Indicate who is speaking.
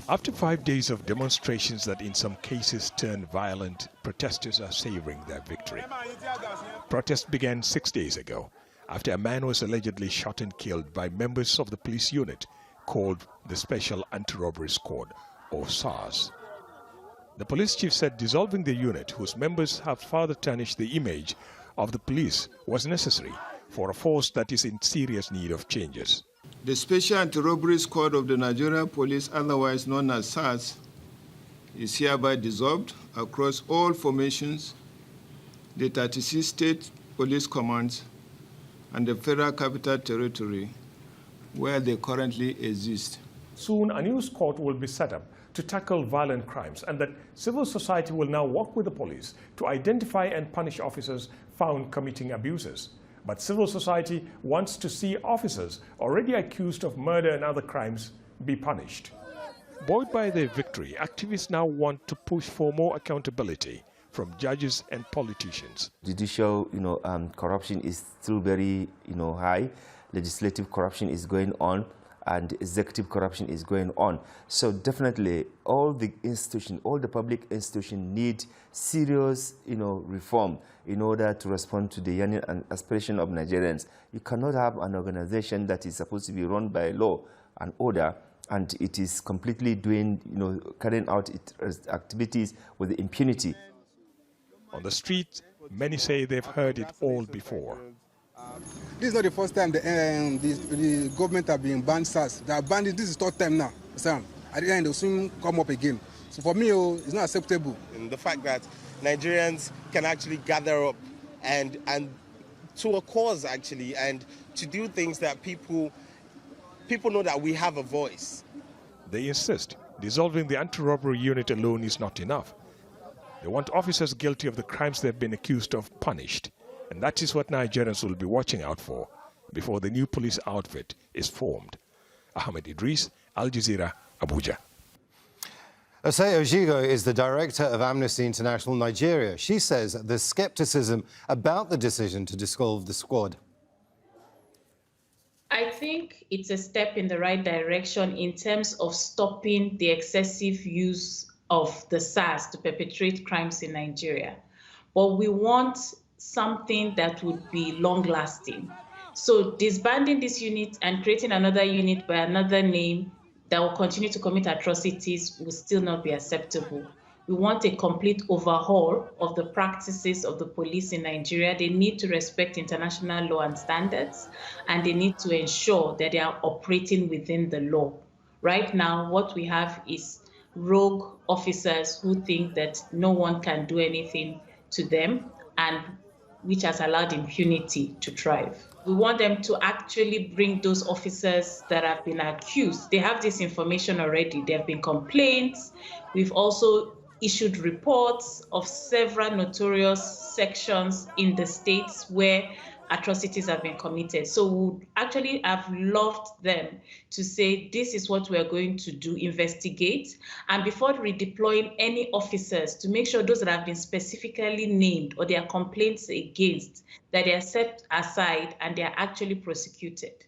Speaker 1: After 5 days of demonstrations that in some cases turned violent, protesters are savoring their victory. Protests began 6 days ago after a man was allegedly shot and killed by members of the police unit called the Special Anti Robbery Squad, or SARS. The police chief said dissolving the unit, whose members have further tarnished the image of the police, was necessary for a force that is in serious need of changes.
Speaker 2: The Special Anti-Robbery Squad of the Nigerian Police, otherwise known as SARS, is hereby dissolved across all formations, the 36 state police commands, and the Federal Capital Territory, where they currently exist.
Speaker 1: Soon, a new squad will be set up to tackle violent crimes, and that civil society will now work with the police to identify and punish officers found committing abuses. But civil society wants to see officers already accused of murder and other crimes be punished. Buoyed by their victory, activists now want to push for more accountability from judges and politicians.
Speaker 3: Judicial, corruption is still very, high. Legislative corruption is going on, and executive corruption is going on. So definitely, all the institutions, all the public institutions need serious, reform in order to respond to the yearning and aspiration of Nigerians. You cannot have an organization that is supposed to be run by law and order, and it is completely doing, carrying out its activities with impunity.
Speaker 1: On the street, many say they've heard it all before.
Speaker 4: This is not the first time the government have been banned SARS. They are banned it. This is the third time now. At the end, they'll soon come up again. So for me, it's not acceptable.
Speaker 5: And the fact that Nigerians can actually gather up and to a cause actually, and to do things that people know that we have a voice.
Speaker 1: They insist dissolving the anti-robbery unit alone is not enough. They want officers guilty of the crimes they've been accused of punished. And that is what Nigerians will be watching out for before the new police outfit is formed. Ahmed Idris, Al Jazeera, Abuja.
Speaker 6: Osei Ojigo is the director of Amnesty International Nigeria. She says there's skepticism about the decision to dissolve the squad.
Speaker 7: I think it's a step in the right direction in terms of stopping the excessive use of the SARS to perpetrate crimes in Nigeria. But we want something that would be long-lasting. So disbanding this unit and creating another unit by another name that will continue to commit atrocities will still not be acceptable. We want a complete overhaul of the practices of the police in Nigeria. They need to respect international law and standards, and they need to ensure that they are operating within the law. Right now, what we have is rogue officers who think that no one can do anything to them, and which has allowed impunity to thrive. We want them to actually bring those officers that have been accused. They have this information already. There have been complaints. We've also issued reports of several notorious sections in the states where atrocities have been committed. So we would actually have loved them to say, this is what we're going to do, investigate, and before redeploying any officers, to make sure those that have been specifically named or there are complaints against, that they are set aside and they are actually prosecuted.